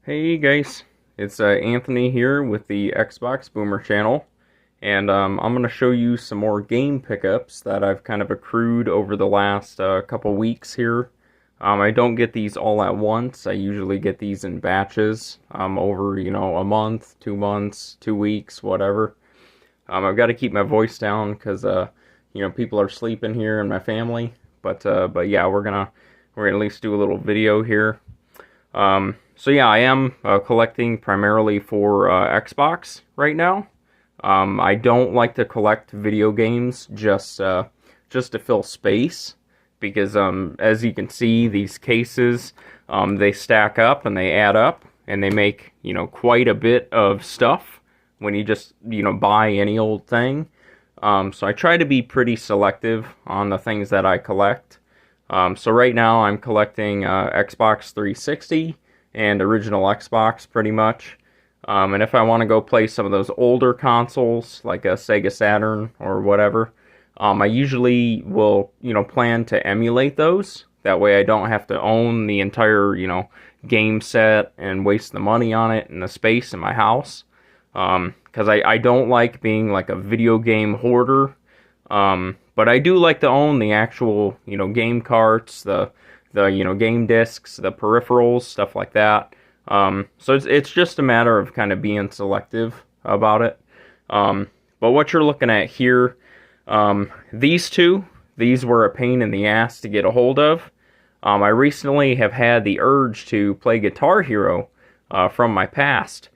Hey guys, it's Anthony here with the Xbox Boomer channel, and I'm going to show you some more game pickups that I've kind of accrued over the last couple weeks here. I don't get these all at once. I usually get these in batches over, a month, 2 months, 2 weeks, whatever. I've got to keep my voice down because, people are sleeping here in my family. But yeah, we're gonna at least do a little video here. So yeah, I am collecting primarily for Xbox right now. I don't like to collect video games just to fill space because as you can see, these cases they stack up and they add up and they make quite a bit of stuff when you just buy any old thing. So I try to be pretty selective on the things that I collect. So right now I'm collecting Xbox 360 and original Xbox pretty much. And if I want to go play some of those older consoles like a Sega Saturn or whatever, I usually will plan to emulate those. That way I don't have to own the entire game set and waste the money on it and the space in my house. Because I don't like being like a video game hoarder. But I do like to own the actual, game carts, the game discs, the peripherals, stuff like that. So it's just a matter of kind of being selective about it. But what you're looking at here, these were a pain in the ass to get a hold of. I recently have had the urge to play Guitar Hero from my past.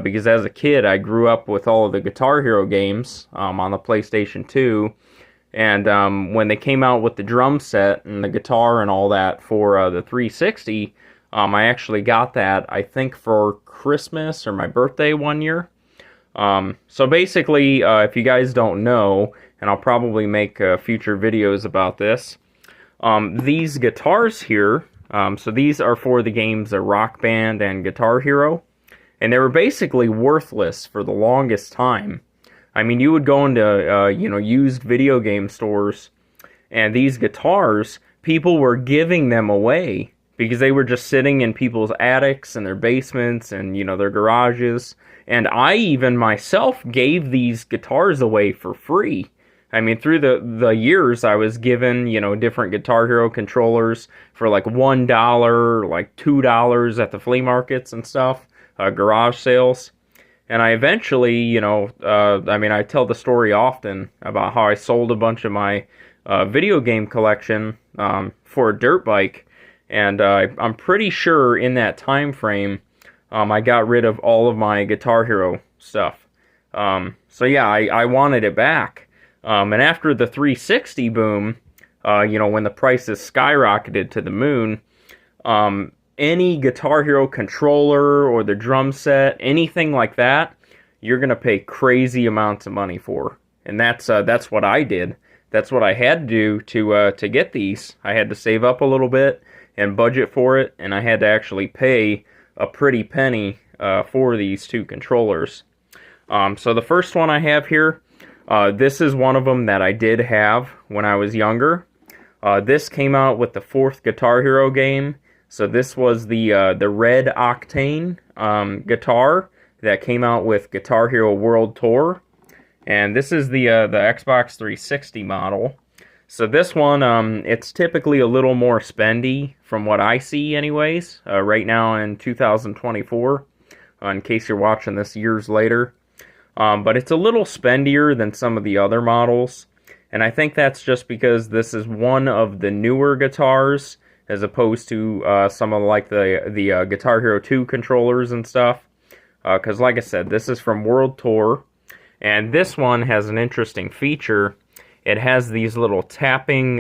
Because as a kid, I grew up with all of the Guitar Hero games on the PlayStation 2. And when they came out with the drum set and the guitar and all that for the 360, I actually got that, I think, for Christmas or my birthday one year. So basically, if you guys don't know, and I'll probably make future videos about this, these guitars here, so these are for the games Rock Band and Guitar Hero. And they were basically worthless for the longest time. I mean, you would go into, used video game stores, and these guitars, people were giving them away because they were just sitting in people's attics and their basements and, their garages. And I even myself gave these guitars away for free. I mean, through the years, I was given, different Guitar Hero controllers for like $1, like $2 at the flea markets and stuff. Garage sales. And I eventually, I tell the story often about how I sold a bunch of my video game collection for a dirt bike. And I'm pretty sure in that time frame, I got rid of all of my Guitar Hero stuff. So yeah, I wanted it back. And after the 360 boom, when the prices skyrocketed to the moon, any Guitar Hero controller or the drum set, anything like that, you're gonna pay crazy amounts of money for, and that's what I did. That's what I had to do to get these. I had to save up a little bit and budget for it, and I had to actually pay a pretty penny for these two controllers. So the first one I have here, this is one of them that I did have when I was younger. This came out with the fourth Guitar Hero game. So this was the Red Octane guitar that came out with Guitar Hero World Tour, and this is the Xbox 360 model. So this one, it's typically a little more spendy from what I see, anyways. Right now in 2024, in case you're watching this years later, but it's a little spendier than some of the other models, and I think that's just because this is one of the newer guitars, as opposed to some of like the Guitar Hero 2 controllers and stuff. Because like I said, this is from World Tour, and this one has an interesting feature. It has these little tapping,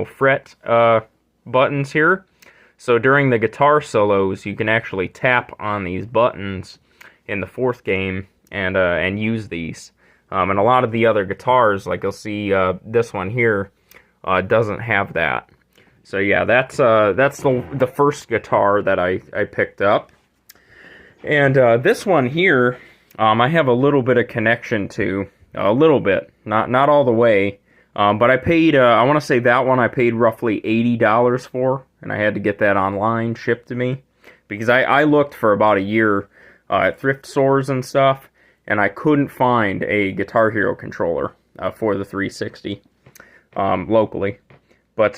fret buttons here. So during the guitar solos, you can actually tap on these buttons in the fourth game and use these. And a lot of the other guitars, like you'll see this one here, doesn't have that. So yeah, that's the first guitar that I picked up. And this one here, I have a little bit of connection to. A little bit. Not all the way. But I paid, I want to say that one I paid roughly $80 for. And I had to get that online shipped to me. because I looked for about a year at thrift stores and stuff, and I couldn't find a Guitar Hero controller for the 360 locally. But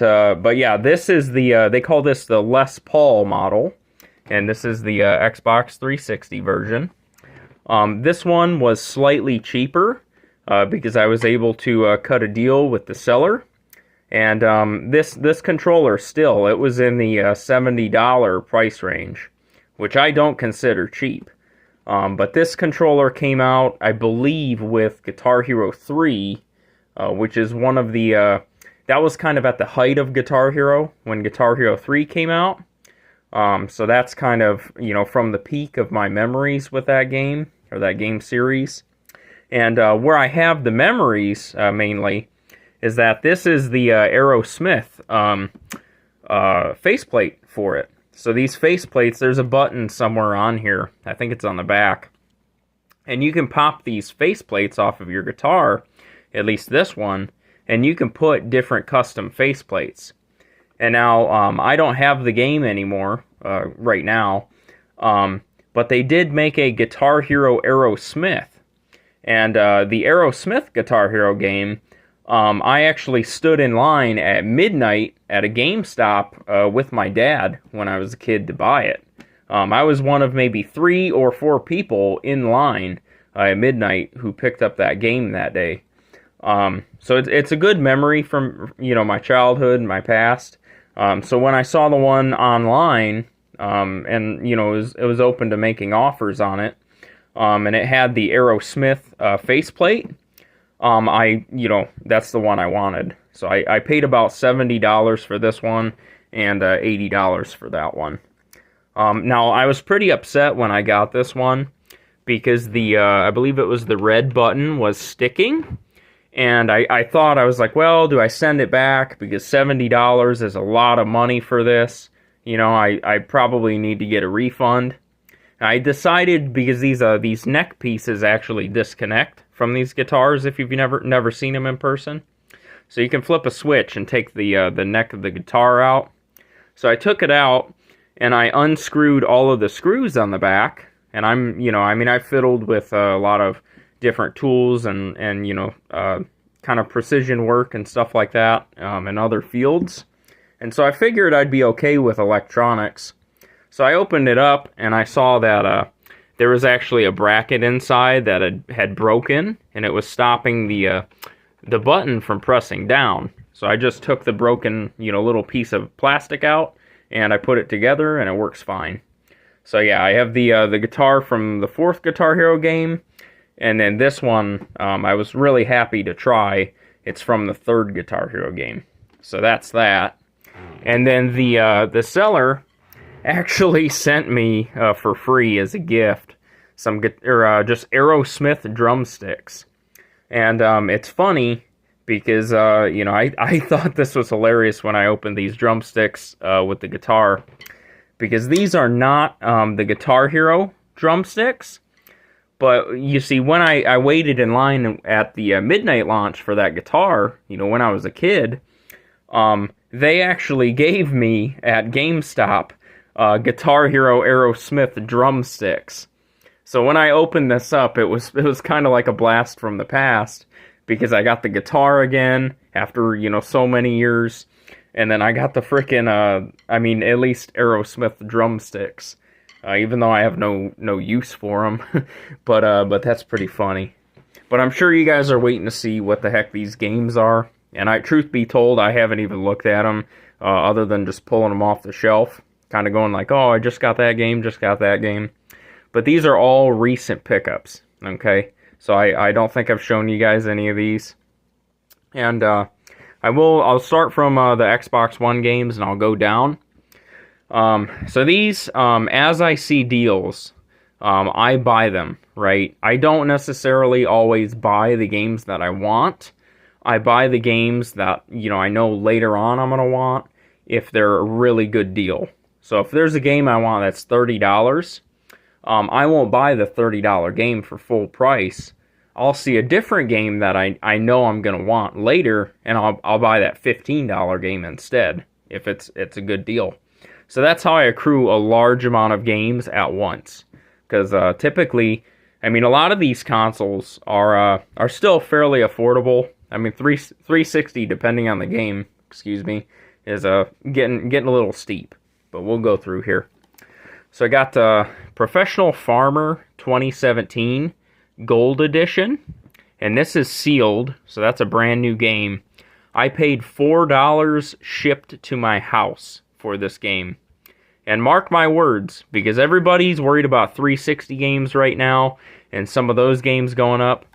yeah, this is the they call this the Les Paul model, and this is the Xbox 360 version. This one was slightly cheaper because I was able to cut a deal with the seller. And this controller still, it was in the $70 price range, which I don't consider cheap. But this controller came out, I believe, with Guitar Hero 3, which is one of the... that was kind of at the height of Guitar Hero, when Guitar Hero 3 came out. So that's kind of, you know, from the peak of my memories with that game, or that game series. And where I have the memories, mainly, is that this is the Aerosmith faceplate for it. So these faceplates, there's a button somewhere on here. I think it's on the back. And you can pop these faceplates off of your guitar, at least this one, and you can put different custom faceplates. And now, I don't have the game anymore right now, but they did make a Guitar Hero Aerosmith. And the Aerosmith Guitar Hero game, I actually stood in line at midnight at a GameStop with my dad when I was a kid to buy it. I was one of maybe 3 or 4 people in line at midnight who picked up that game that day. So it's a good memory from, you know, my childhood and my past. So when I saw the one online, and, you know, it was open to making offers on it, and it had the Aerosmith faceplate, you know, that's the one I wanted. So I paid about $70 for this one and $80 for that one. Now, I was pretty upset when I got this one because I believe it was the red button was sticking. And I thought, I was like, well, do I send it back? Because $70 is a lot of money for this. You know, I probably need to get a refund. I decided, because these neck pieces actually disconnect from these guitars if you've never seen them in person. So you can flip a switch and take the neck of the guitar out. So I took it out, and I unscrewed all of the screws on the back. And I fiddled with a lot of different tools and you know, kind of precision work and stuff like that in other fields. And so I figured I'd be okay with electronics. So I opened it up and I saw that there was actually a bracket inside that had broken, and it was stopping the button from pressing down. So I just took the broken, you know, little piece of plastic out and I put it together and it works fine. So yeah, I have the guitar from the 4th Guitar Hero game. And then this one, I was really happy to try. It's from the 3rd Guitar Hero game. So that's that. And then the seller actually sent me for free as a gift some just Aerosmith drumsticks. And it's funny because, you know, I thought this was hilarious when I opened these drumsticks with the guitar. Because these are not the Guitar Hero drumsticks. But you see, when I waited in line at the midnight launch for that guitar, you know, when I was a kid, they actually gave me at GameStop Guitar Hero Aerosmith drumsticks. So when I opened this up, it was kind of like a blast from the past because I got the guitar again after, you know, so many years, and then I got the frickin' at least Aerosmith drumsticks. Even though I have no use for them, but that's pretty funny. But I'm sure you guys are waiting to see what the heck these games are. And truth be told, I haven't even looked at them, other than just pulling them off the shelf, kind of going like, oh, I just got that game. But these are all recent pickups, okay? So I don't think I've shown you guys any of these. And I'll start from the Xbox One games, and I'll go down. So these, as I see deals, I buy them, right? I don't necessarily always buy the games that I want. I buy the games that, you know, I know later on I'm going to want if they're a really good deal. So if there's a game I want that's $30, I won't buy the $30 game for full price. I'll see a different game that I know I'm going to want later, and I'll buy that $15 game instead if it's a good deal. So that's how I accrue a large amount of games at once. Because typically, I mean, a lot of these consoles are still fairly affordable. I mean, 360, depending on the game, excuse me, is getting a little steep. But we'll go through here. So I got Professional Farmer 2017 Gold Edition, and this is sealed, so that's a brand new game. I paid $4 shipped to my house for this game. And mark my words, because everybody's worried about 360 games right now, and some of those games going up.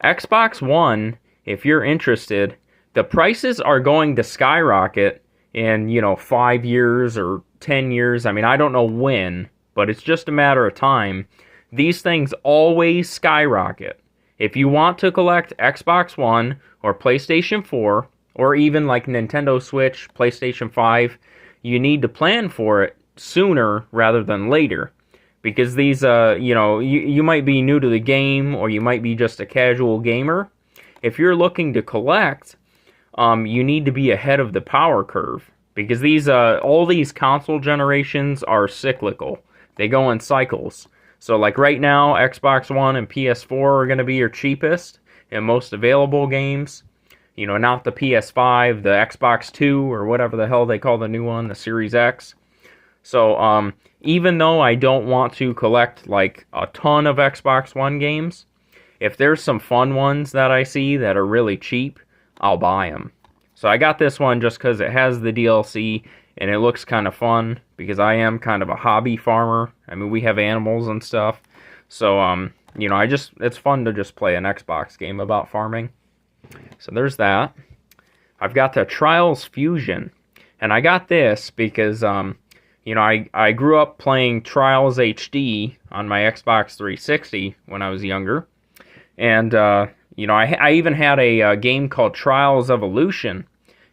Xbox One, if you're interested, the prices are going to skyrocket in, 5 years or 10 years. I mean, I don't know when, but it's just a matter of time. These things always skyrocket. If you want to collect Xbox One or PlayStation 4, or even like Nintendo Switch, PlayStation 5, you need to plan for it sooner rather than later. Because these, you might be new to the game, or you might be just a casual gamer. If you're looking to collect, you need to be ahead of the power curve. Because these, all these console generations are cyclical. They go in cycles. So like right now, Xbox One and PS4 are going to be your cheapest and most available games. Not the PS5, the Xbox 2, or whatever the hell they call the new one, the Series X. So, even though I don't want to collect, like, a ton of Xbox One games, if there's some fun ones that I see that are really cheap, I'll buy them. So I got this one just because it has the DLC, and it looks kind of fun, because I am kind of a hobby farmer. I mean, we have animals and stuff. So, it's fun to just play an Xbox game about farming. So there's that. I've got the Trials Fusion. And I got this because, I grew up playing Trials HD on my Xbox 360 when I was younger. And, I even had a game called Trials Evolution.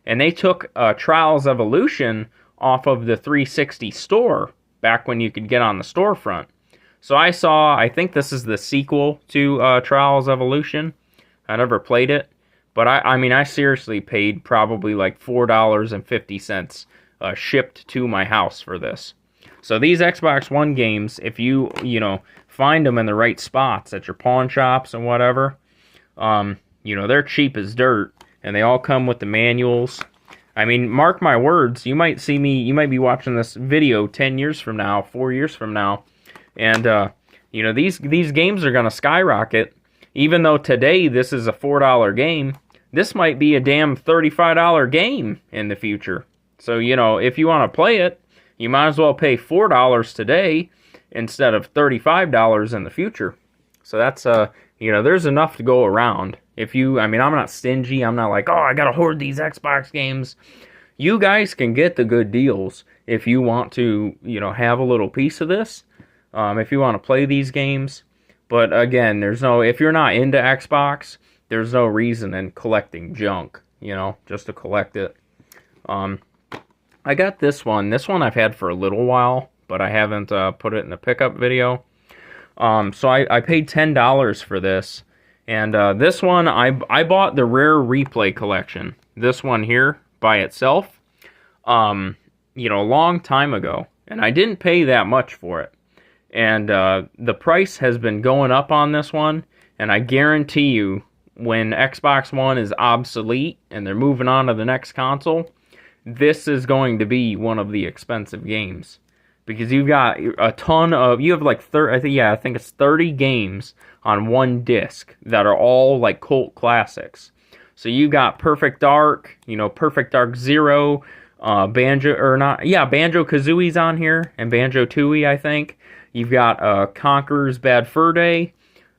And they took Trials Evolution off of the 360 store back when you could get on the storefront. So I think this is the sequel to Trials Evolution. I never played it. But I seriously paid probably like $4.50 shipped to my house for this. So these Xbox One games, if you find them in the right spots at your pawn shops and whatever, they're cheap as dirt, and they all come with the manuals. I mean, mark my words, you might be watching this video 10 years from now, 4 years from now, and these games are gonna skyrocket. Even though today this is a $4 game, this might be a damn $35 game in the future. So, if you want to play it, you might as well pay $4 today instead of $35 in the future. So that's, there's enough to go around. I'm not stingy. I'm not like, oh, I gotta hoard these Xbox games. You guys can get the good deals if you want to, have a little piece of this. If you want to play these games. But again, if you're not into Xbox, there's no reason in collecting junk, just to collect it. I got this one. This one I've had for a little while, but I haven't put it in the pickup video. So I paid $10 for this. And this one, I bought the Rare Replay Collection. This one here by itself, a long time ago. And I didn't pay that much for it. And the price has been going up on this one, and I guarantee you, when Xbox One is obsolete and they're moving on to the next console, this is going to be one of the expensive games. Because you've got a ton of, you have like 30, I think it's 30 games on one disc that are all like cult classics. So you got Perfect Dark, Perfect Dark Zero, Banjo-Kazooie's on here, and Banjo-Tooie, I think. You've got Conker's Bad Fur Day.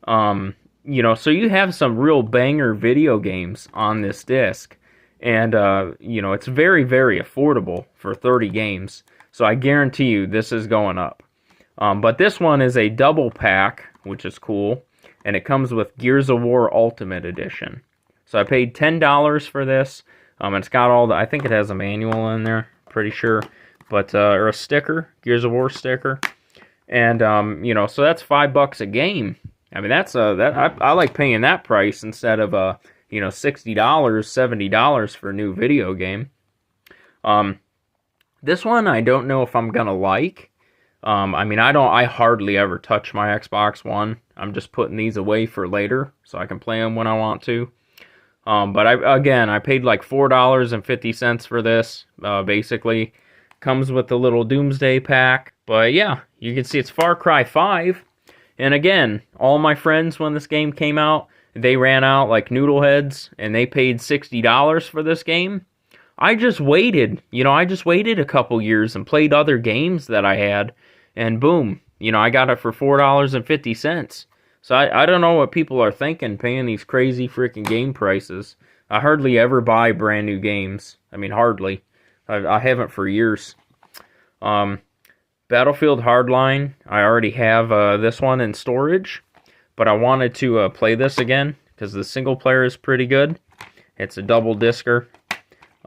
So you have some real banger video games on this disc. And, it's very, very affordable for 30 games. So I guarantee you this is going up. But this one is a double pack, which is cool. And it comes with Gears of War Ultimate Edition. So I paid $10 for this. It's got I think it has a manual in there, pretty sure. But, or a sticker, Gears of War sticker. And, so that's $5 a game. I mean, I like paying that price instead of, $60, $70 for a new video game. This one I don't know if I'm gonna like. I mean, I hardly ever touch my Xbox One. I'm just putting these away for later so I can play them when I want to. But I paid like $4.50 for this. Basically, comes with the little Doomsday pack. But yeah, you can see it's Far Cry 5. And again, all my friends when this game came out, they ran out like noodleheads, and they paid $60 for this game. I just waited, a couple years and played other games that I had, and boom, I got it for $4.50. So I don't know what people are thinking paying these crazy freaking game prices. I hardly ever buy brand new games. I mean, hardly. I haven't for years. Battlefield Hardline, I already have this one in storage, but I wanted to play this again because the single player is pretty good. It's a double discer.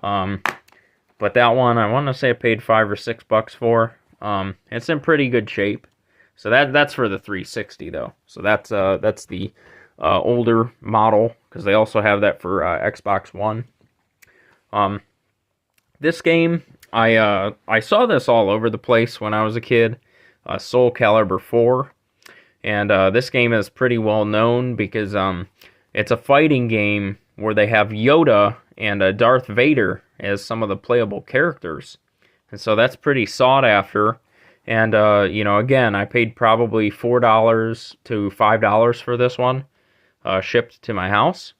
But that one, I want to say I paid $5 or $6 for. It's in pretty good shape. So that's for the 360 though. So that's the older model because they also have that for Xbox One. This game, I saw this all over the place when I was a kid. Soul Calibur 4, and this game is pretty well known because it's a fighting game where they have Yoda and Darth Vader as some of the playable characters, and so that's pretty sought after. And, again, I paid probably $4 to $5 for this one, shipped to my house.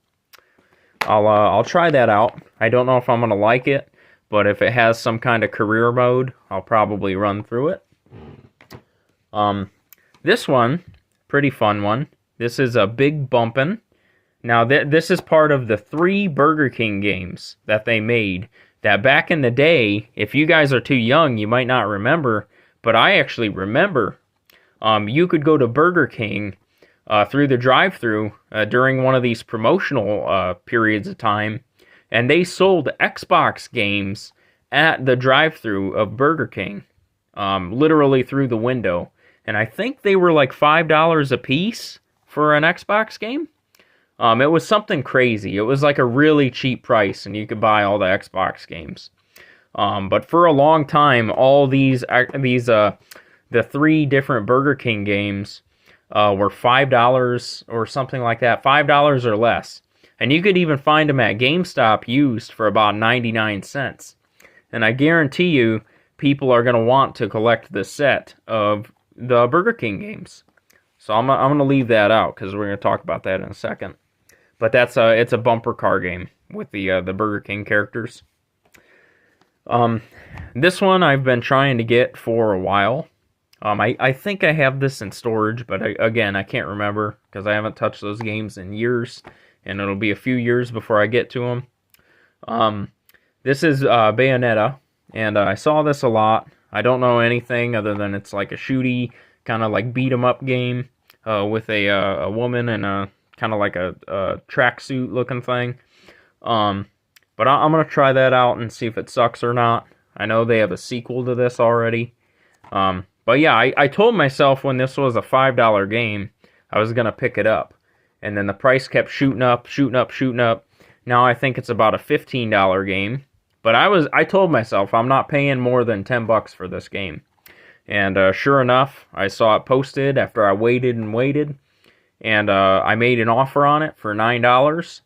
I'll try that out. I don't know if I'm going to like it, but if it has some kind of career mode, I'll probably run through it. This one, pretty fun one. This is a Big Bumpin'. Now, this is part of the 3 Burger King games that they made, that back in the day, if you guys are too young, you might not remember, but I actually remember. You could go to Burger King through the drive-thru during one of these promotional periods of time, and they sold Xbox games at the drive-thru of Burger King, literally through the window. And I think they were like $5 a piece for an Xbox game. It was something crazy. It was like a really cheap price, and you could buy all the Xbox games. But for a long time, all the 3 different Burger King games were $5 or something like that, $5 or less. And you could even find them at GameStop used for about 99 cents. And I guarantee you, people are going to want to collect the set of the Burger King games. So I'm going to leave that out because we're going to talk about that in a second. But it's a bumper car game with the Burger King characters. This one I've been trying to get for a while. I think I have this in storage, but I can't remember because I haven't touched those games in years, and it'll be a few years before I get to them. This is Bayonetta, and I saw this a lot. I don't know anything other than it's like a shooty, kind of like beat 'em up game with a woman and a kind of like a tracksuit looking thing. But I'm going to try that out and see if it sucks or not. I know they have a sequel to this already. But yeah, I told myself when this was a $5 game, I was going to pick it up. And then the price kept shooting up. Now I think it's about a $15 game. But I told myself I'm not paying more than $10 for this game. And sure enough, I saw it posted after I waited and waited. And I made an offer on it for $9.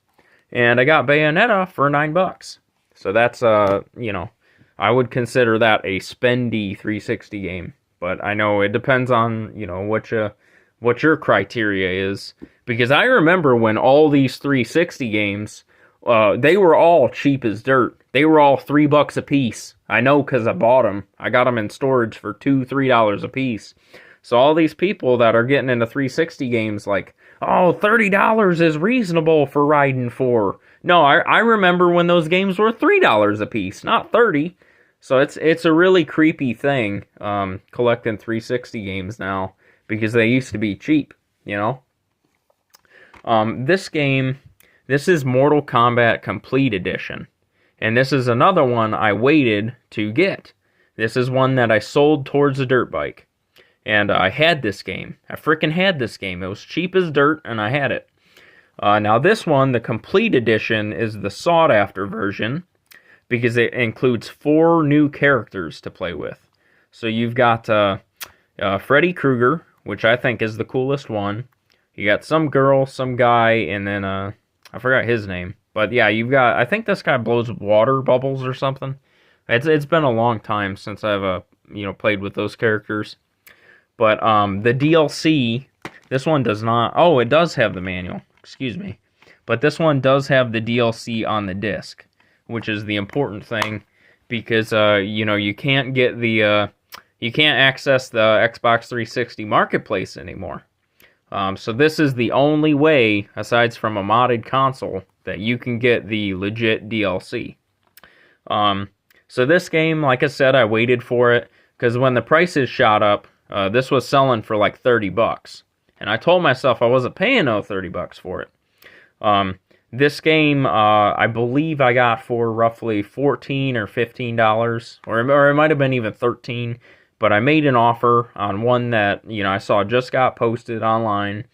And I got Bayonetta for $9. So that's, I would consider that a spendy 360 game. But I know it depends on, what your criteria is. Because I remember when all these 360 games, they were all cheap as dirt. They were all $3 a piece. I know because I bought them. I got them in storage for $2, $3 a piece. So all these people that are getting into 360 games like, oh, $30 is reasonable for Raiden 4. No, I remember when those games were $3 a piece, not $30. So it's a really creepy thing, collecting 360 games now, because they used to be cheap, This is Mortal Kombat Complete Edition. And this is another one I waited to get. This is one that I sold towards a dirt bike. And I had this game. I freaking had this game. It was cheap as dirt, and I had it. Now this one, the Complete Edition, is the sought-after version. because it includes 4 new characters to play with. So you've got Freddy Krueger, which I think is the coolest one. You got some girl, some guy, and then I forgot his name. But yeah, you've got, I think this guy blows water bubbles or something. It's been a long time since I've played with those characters. But the DLC, this one does not. Oh, it does have the manual. Excuse me. But this one does have the DLC on the disc, which is the important thing, because you can't get the you can't access the Xbox 360 marketplace anymore. So this is the only way, aside from a modded console, that you can get the legit DLC. So this game, like I said, I waited for it, because when the prices shot up, this was selling for like $30. And I told myself I wasn't paying no $30 for it. This game, I believe I got for roughly $14 or $15, or it might have been even $13. But I made an offer on one that, I saw just got posted online,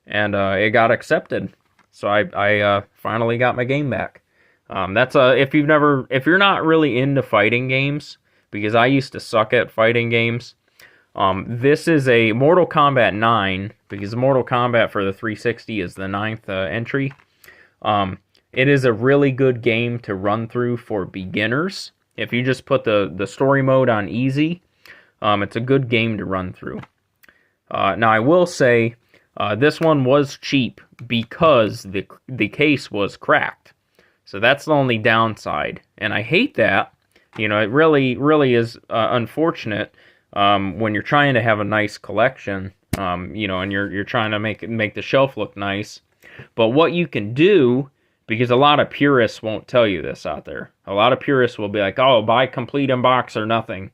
and it got accepted. So I finally got my game back. If you're not really into fighting games, because I used to suck at fighting games, this is a Mortal Kombat 9, because Mortal Kombat for the 360 is the 9th entry. It is a really good game to run through for beginners. If you just put the story mode on easy, it's a good game to run through. Now, I will say, this one was cheap because the case was cracked. So that's the only downside. And I hate that. It really, really is unfortunate when you're trying to have a nice collection, and you're trying to make the shelf look nice. But what you can do, because a lot of purists won't tell you this out there. A lot of purists will be like, oh, buy complete in box or nothing.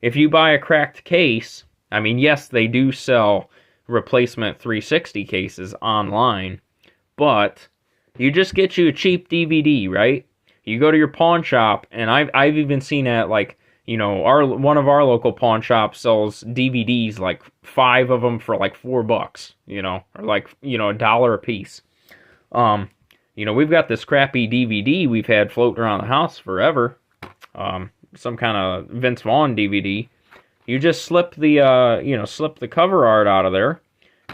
If you buy a cracked case, I mean, yes, they do sell replacement 360 cases online, but you just get you a cheap DVD, right? You go to your pawn shop, and I've even seen at, like, one of our local pawn shops sells DVDs, like 5 of them for like $4, or like, $1 a piece. We've got this crappy DVD we've had floating around the house forever. Some kind of Vince Vaughn DVD. You just slip the cover art out of there,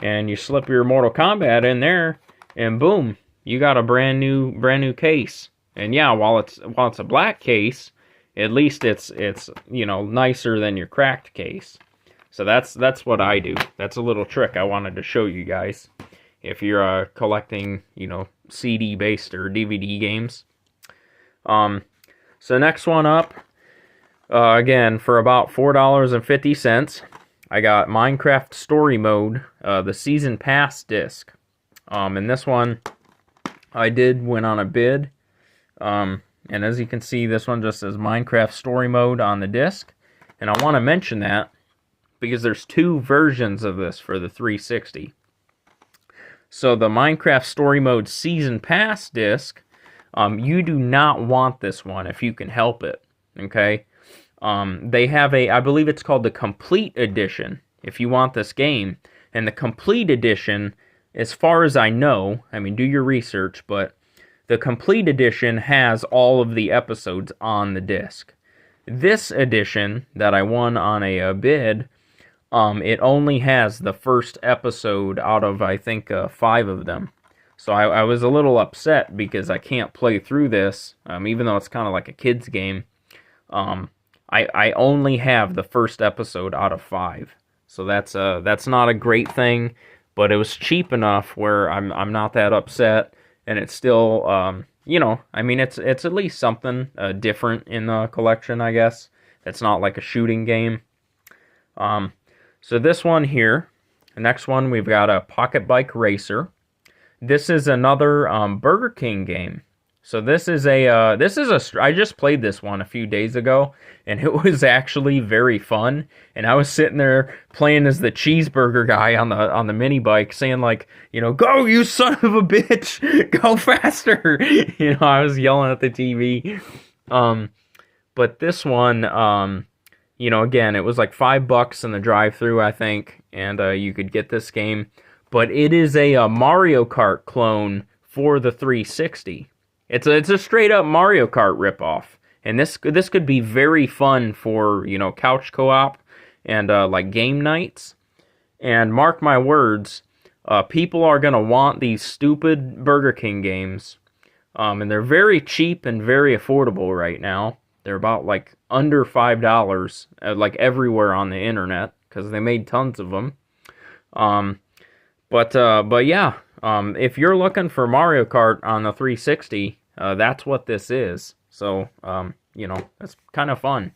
and you slip your Mortal Kombat in there, and boom, you got a brand new case. And yeah, while it's a black case, at least it's nicer than your cracked case. So that's what I do. That's a little trick I wanted to show you guys if you're collecting CD based or DVD games. So next one up, again for about $4.50, I got Minecraft Story Mode, the Season Pass disc. And this one I went on a bid. And as you can see, this one just says Minecraft Story Mode on the disc. And I want to mention that because there's 2 versions of this for the 360. So the Minecraft Story Mode Season Pass disc, you do not want this one if you can help it, okay? They have I believe it's called the Complete Edition, if you want this game. And the Complete Edition, as far as I know, I mean, do your research, but the Complete Edition has all of the episodes on the disc. This edition that I won on a bid, it only has the first episode out of, I think, 5 of them. So I was a little upset because I can't play through this, even though it's kind of like a kid's game. I only have the first episode out of 5. So that's not a great thing, but it was cheap enough where I'm not that upset. And it's still, I mean, it's at least something different in the collection, I guess. It's not like a shooting game. So this one here, the next one, we've got a Pocket Bike Racer. This is another Burger King game. So this is I just played this one a few days ago, and it was actually very fun. And I was sitting there playing as the cheeseburger guy on the mini bike, saying like, go you son of a bitch, go faster. I was yelling at the TV. But this one, again, it was like $5 in the drive-thru, I think, and you could get this game. But it is a Mario Kart clone for the 360. It's a straight up Mario Kart ripoff. And this could be very fun for, you know, couch co-op and like game nights. And mark my words, people are going to want these stupid Burger King games. And they're very cheap and very affordable right now. They're about like under $5, like everywhere on the internet, because they made tons of them. But yeah, if you're looking for Mario Kart on the 360, that's what this is. So, you know, that's kind of fun.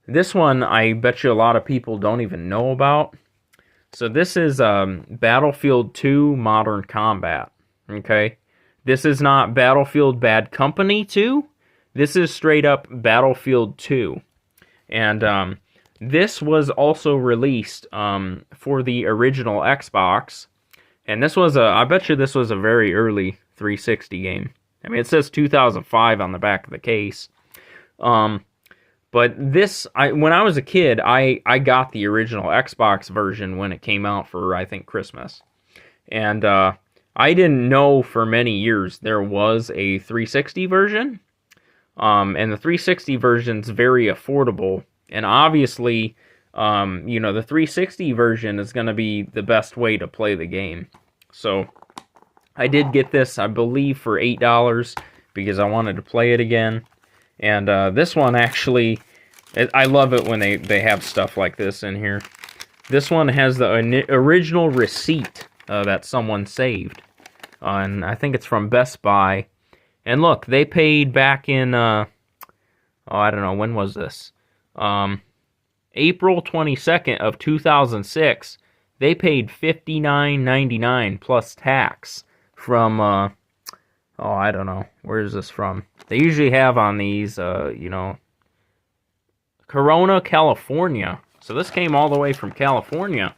This one, I bet you a lot of people don't even know about. So this is Battlefield 2 Modern Combat, okay? This is not Battlefield Bad Company 2. This is straight up Battlefield 2. And this was also released for the original Xbox. And this was I bet you this was a very early 360 game. I mean, it says 2005 on the back of the case. But this, when I was a kid, I got the original Xbox version when it came out for, I think, Christmas. And I didn't know for many years there was a 360 version. And the 360 version's very affordable. And obviously, you know, the 360 version is going to be the best way to play the game. So I did get this, I believe, for $8 because I wanted to play it again. And this one actually, I love it when they have stuff like this in here. This one has the original receipt that someone saved. And I think it's from Best Buy. And look, they paid back in, I don't know, when was this? April 22nd of 2006. They paid $59.99 plus tax from, I don't know, where is this from? They usually have on these, you know, Corona, California. So this came all the way from California.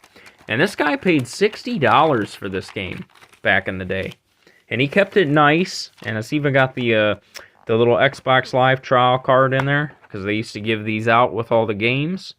And this guy paid $60 for this game back in the day. And he kept it nice, and it's even got the little Xbox Live trial card in there, because they used to give these out with all the games.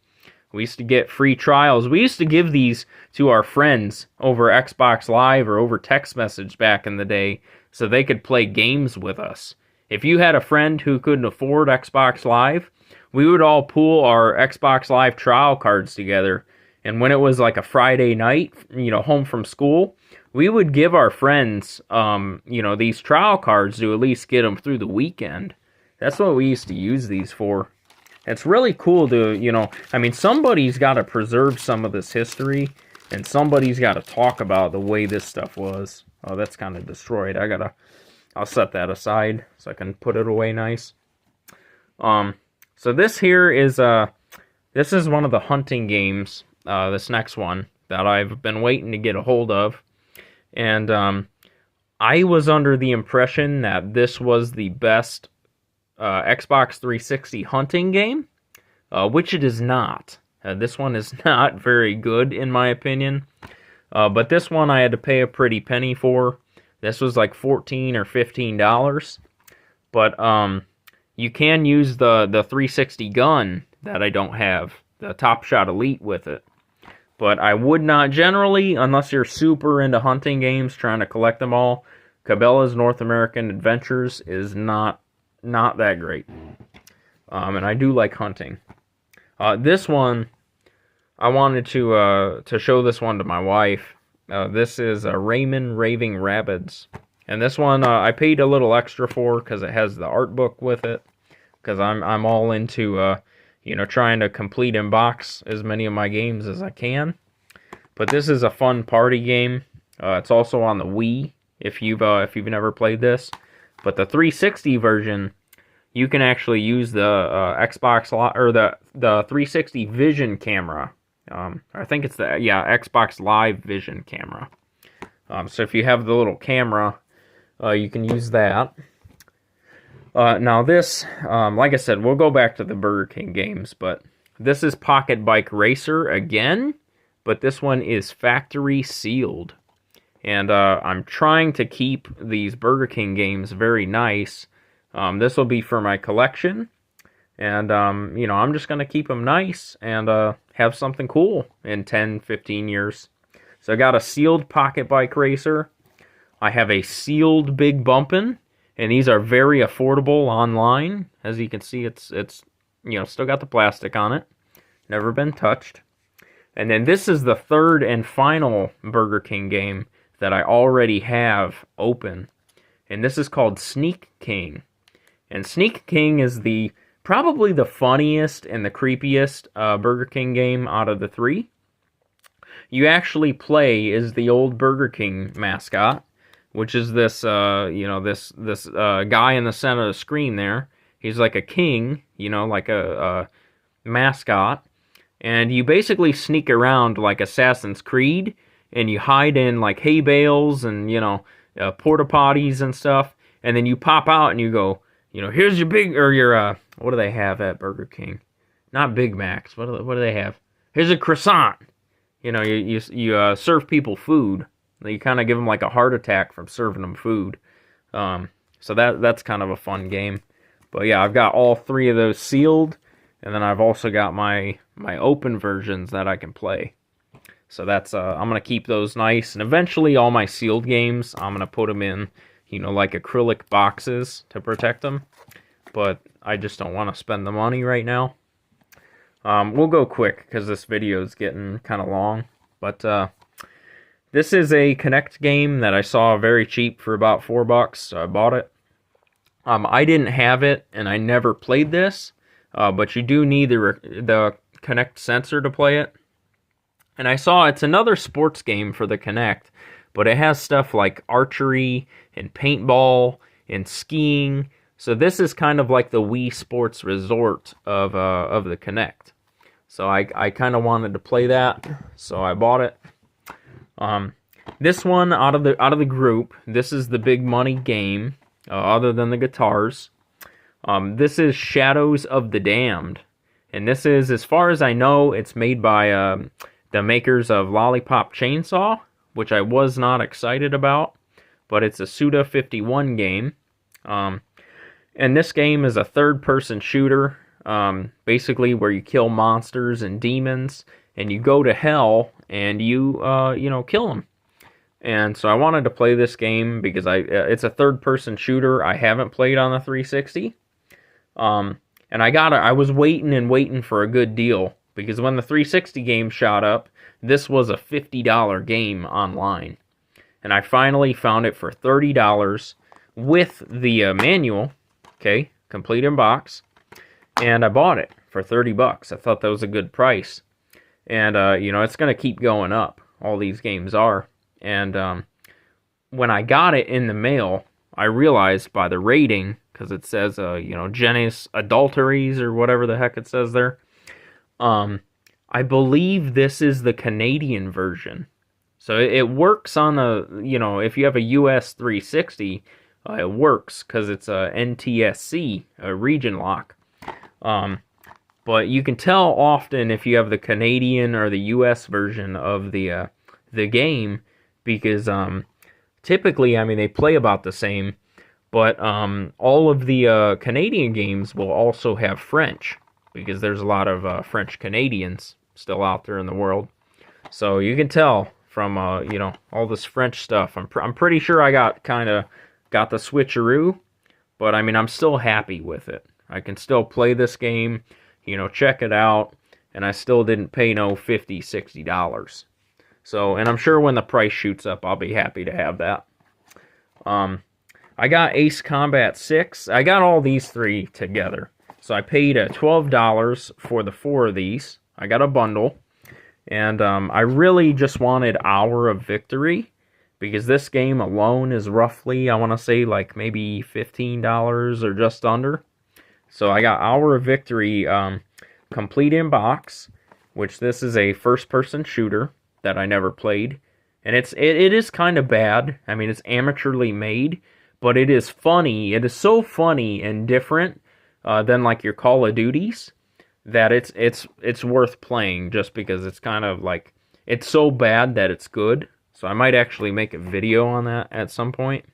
We used to get free trials. We used to give these to our friends over Xbox Live or over text message back in the day, so they could play games with us. If you had a friend who couldn't afford Xbox Live, we would all pool our Xbox Live trial cards together, and when it was like a Friday night, you know, home from school, we would give our friends, you know, these trial cards to at least get them through the weekend. That's what we used to use these for. It's really cool to, you know, I mean, somebody's got to preserve some of this history, and somebody's got to talk about the way this stuff was. Oh, that's kind of destroyed. I'll set that aside so I can put it away nice. So this here is, this is one of the hunting games, this next one, that I've been waiting to get a hold of. And I was under the impression that this was the best Xbox 360 hunting game, which it is not. This one is not very good, in my opinion. But this one I had to pay a pretty penny for. This was like $14 or $15. But you can use the 360 gun that I don't have, the Top Shot Elite with it. But I would not generally, unless you're super into hunting games, trying to collect them all. Cabela's North American Adventures is not that great. And I do like hunting. This one, I wanted to show this one to my wife. This is Rayman Raving Rabbids. And this one I paid a little extra for because it has the art book with it. Because I'm all into you know, trying to complete and box as many of my games as I can. But this is a fun party game. It's also on the Wii if you've never played this. But the 360 version, you can actually use the Xbox or the 360 Vision camera. I think it's the Xbox Live Vision camera. So if you have the little camera, you can use that. Now this, like I said, we'll go back to the Burger King games, but this is Pocket Bike Racer again, but this one is factory sealed. And I'm trying to keep these Burger King games very nice. This will be for my collection, and you know, I'm just going to keep them nice and have something cool in 10, 15 years. So I got a sealed Pocket Bike Racer. I have a sealed Big Bumpin'. and these are very affordable online. As you can see, it's still got the plastic on it, never been touched. And then this is the third and final Burger King game that I already have open, and this is called Sneak King. And Sneak King is probably the funniest and the creepiest Burger King game out of the three. You actually play as the old Burger King mascot, which is this guy in the center of the screen there. He's like a king, like a mascot. And you basically sneak around like Assassin's Creed, and you hide in like hay bales and, porta potties and stuff. And then you pop out and you go, here's your what do they have at Burger King? Not Big Macs. What do they have? Here's a croissant. You serve people food. You kind of give them like a heart attack from serving them food. So that's kind of a fun game. But yeah, I've got all three of those sealed, and then I've also got my open versions that I can play. So that's I'm gonna keep those nice, and eventually all my sealed games I'm gonna put them in, like acrylic boxes to protect them. But I just don't want to spend the money right now. We'll go quick because this video is getting kind of long. But this is a Kinect game that I saw very cheap for about $4, so I bought it. I didn't have it, and I never played this, but you do need the Kinect sensor to play it. And I saw it's another sports game for the Kinect, but it has stuff like archery and paintball and skiing. So this is kind of like the Wii Sports Resort of the Kinect. So I kind of wanted to play that, so I bought it. This one out of the group, this is the big money game, other than the guitars. This is Shadows of the Damned, and this is, as far as I know, it's made by the makers of Lollipop Chainsaw, which I was not excited about, but it's a Suda51 game. And this game is a third-person shooter, basically where you kill monsters and demons, and you go to hell and you kill them. And so I wanted to play this game because it's a third-person shooter I haven't played on the 360. And I was waiting for a good deal, because when the 360 game shot up, this was a $50 game online. And I finally found it for $30 with the manual, okay, complete in box, and I bought it for $30. I thought that was a good price. And, it's going to keep going up. All these games are. And when I got it in the mail, I realized by the rating, because it says, genus adulteries or whatever the heck it says there, I believe this is the Canadian version. So it works on if you have a US 360, it works because it's a NTSC, a region lock. But you can tell often if you have the Canadian or the US version of the game, because typically, they play about the same, but all of the Canadian games will also have French, because there's a lot of French Canadians still out there in the world. So you can tell from all this French stuff. I'm pretty sure I got the switcheroo, but I'm still happy with it. I can still play this game, check it out, and I still didn't pay no $50, $60. So, and I'm sure when the price shoots up, I'll be happy to have that. I got Ace Combat 6. I got all these three together. So I paid $12 for the 4 of these. I got a bundle. And I really just wanted Hour of Victory, because this game alone is roughly, I want to say, like maybe $15 or just under. So I got Hour of Victory complete in box, which this is a first-person shooter that I never played. And it is kind of bad. It's amateurly made, but it is funny. It is so funny and different than like your Call of Duties, that it's worth playing, just because it's kind of like, it's so bad that it's good. So I might actually make a video on that at some point.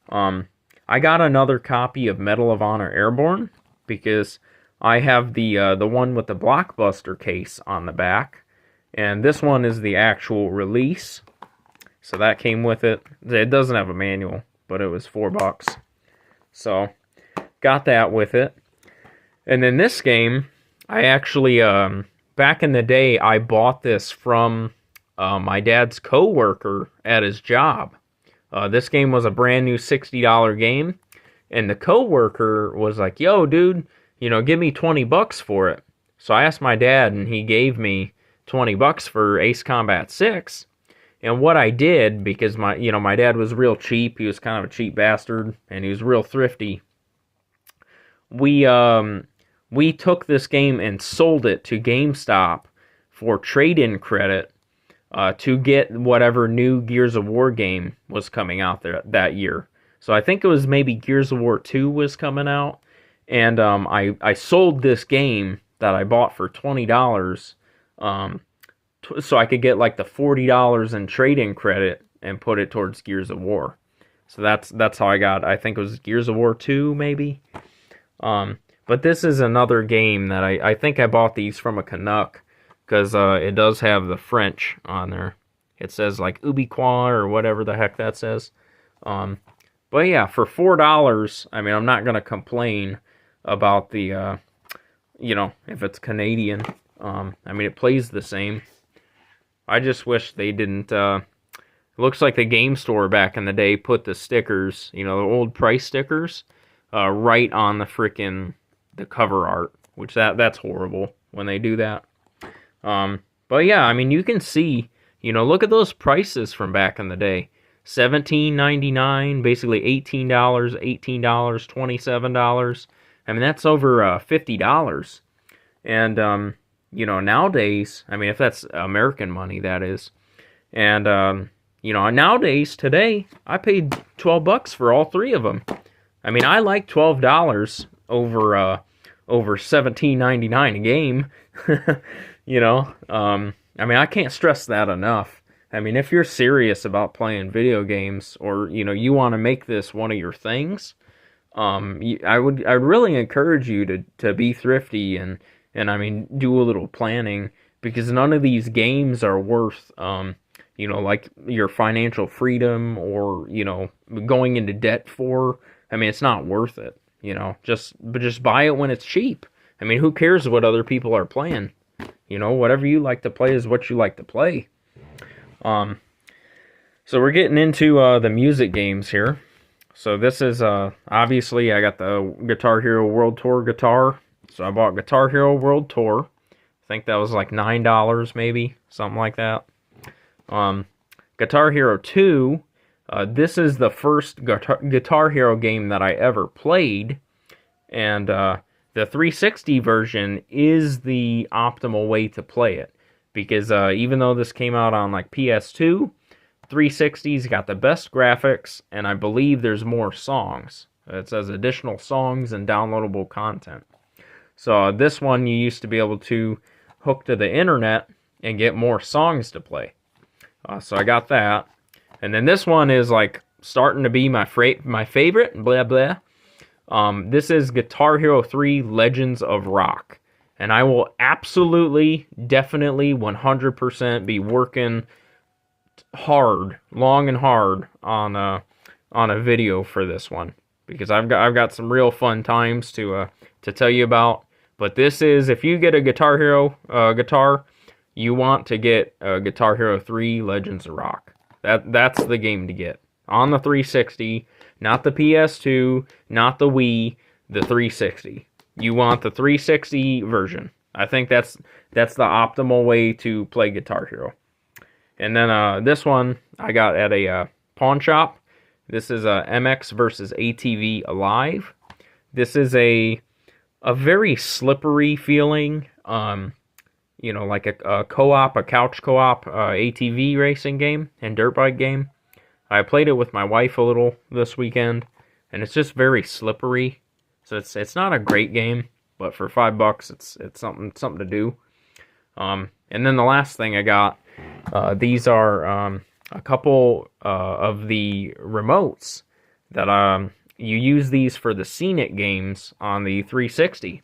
I got another copy of Medal of Honor Airborne, because I have the one with the Blockbuster case on the back, and this one is the actual release. So that came with it. It doesn't have a manual, but it was $4. So, got that with it. And then this game, I actually, back in the day, I bought this from my dad's coworker at his job. This game was a brand new $60 game, and the coworker was like, "Yo, dude, give me $20 for it." So I asked my dad, and he gave me $20 for Ace Combat 6. And what I did, because my dad was real cheap, he was kind of a cheap bastard, and he was real thrifty. We took this game and sold it to GameStop for trade-in credit to get whatever new Gears of War game was coming out there that year. So I think it was maybe Gears of War 2 was coming out, and I sold this game that I bought for $20, so I could get like the $40 in trade-in credit and put it towards Gears of War. So that's how I got. I think it was Gears of War 2 maybe. But this is another game that I think I bought these from a Canuck, because it does have the French on there. It says like Ubiquois or whatever the heck that says. But yeah, for $4, I mean, I'm not going to complain about the, if it's Canadian. I mean, it plays the same. I just wish they didn't, it looks like the game store back in the day put the stickers, the old price stickers, right on the cover art, which that's horrible when they do that. But yeah, I mean, you can see, look at those prices from back in the day. $17.99, basically $18, $18, $27. I mean, that's over $50. And nowadays, I mean, if that's American money, that is. And nowadays, today, I paid $12 for all three of them. I mean, I like $12 over $17.99 a game. I mean, I can't stress that enough. I mean, if you're serious about playing video games, or you want to make this one of your things, I really encourage you to be thrifty and I mean, do a little planning, because none of these games are worth like your financial freedom, or going into debt for. I mean, it's not worth it. Just buy it when it's cheap. I mean, who cares what other people are playing? Whatever you like to play is what you like to play. So we're getting into the music games here. So this is obviously, I got the Guitar Hero World Tour guitar. So I bought Guitar Hero World Tour. I think that was like $9 maybe, something like that. Guitar Hero 2. This is the first Guitar Hero game that I ever played, and the 360 version is the optimal way to play it, because even though this came out on like PS2, 360's got the best graphics, and I believe there's more songs. It says additional songs and downloadable content. So this one, you used to be able to hook to the internet and get more songs to play. So I got that. And then this one is like starting to be my favorite, blah, blah. This is Guitar Hero 3 Legends of Rock. And I will absolutely, definitely, 100% be working hard, long and hard on a video for this one, because I've got some real fun times to tell you about. But this is, if you get a Guitar Hero guitar, you want to get Guitar Hero 3 Legends of Rock. That's the game to get on the 360, not the PS2, not the Wii, the 360. You want the 360 version. I think that's the optimal way to play Guitar Hero. And then this one I got at a pawn shop. This is MX versus ATV Alive. This is a very slippery feeling, like a co-op, a couch co-op ATV racing game and dirt bike game. I played it with my wife a little this weekend, and it's just very slippery. So it's not a great game, but for $5, it's something to do. And then the last thing I got, these are a couple of the remotes that you use these for the Scenic games on the 360.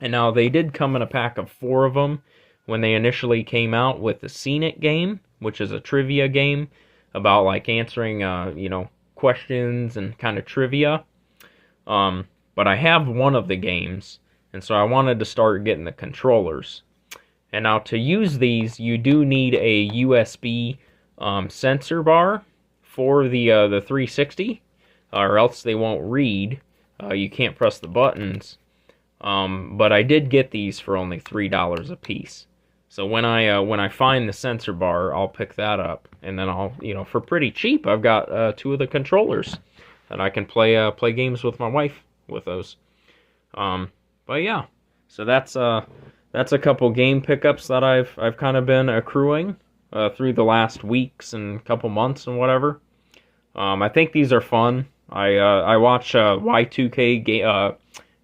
And now they did come in a pack of 4 of them when they initially came out with the Scenic game, which is a trivia game about like answering questions and kind of trivia. But I have one of the games, and so I wanted to start getting the controllers. And now to use these, you do need a USB sensor bar for the 360, or else they won't read. You can't press the buttons. But I did get these for only $3 a piece. So when I find the sensor bar, I'll pick that up, and then I'll, for pretty cheap, I've got two of the controllers that I can play games with my wife with those. But yeah, so that's a couple game pickups that I've kind of been accruing through the last weeks and couple months and whatever. I think these are fun. I watch Y2K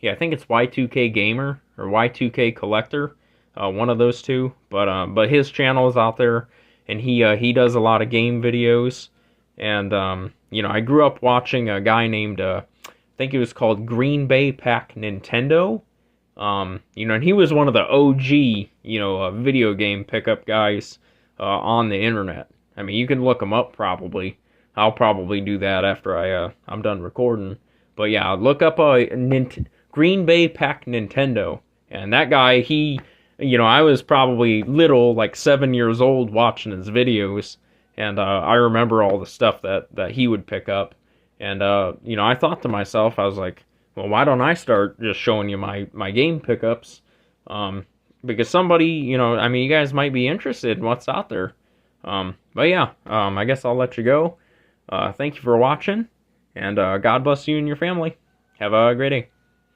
I think it's Y2K Gamer or Y2K Collector, one of those two. But his channel is out there, and he does a lot of game videos. And I grew up watching a guy named I think it was called Green Bay Pack Nintendo. And he was one of the OG, video game pickup guys on the internet. I mean, you can look him up probably. I'll probably do that after I'm done recording. But yeah, look up Green Bay Pack Nintendo. And that guy, I was probably little, like 7 years old, watching his videos. And I remember all the stuff that he would pick up. And, I thought to myself, I was like, well, why don't I start just showing you my game pickups? Because somebody, you guys might be interested in what's out there. But yeah, I guess I'll let you go. Thank you for watching, and God bless you and your family. Have a great day.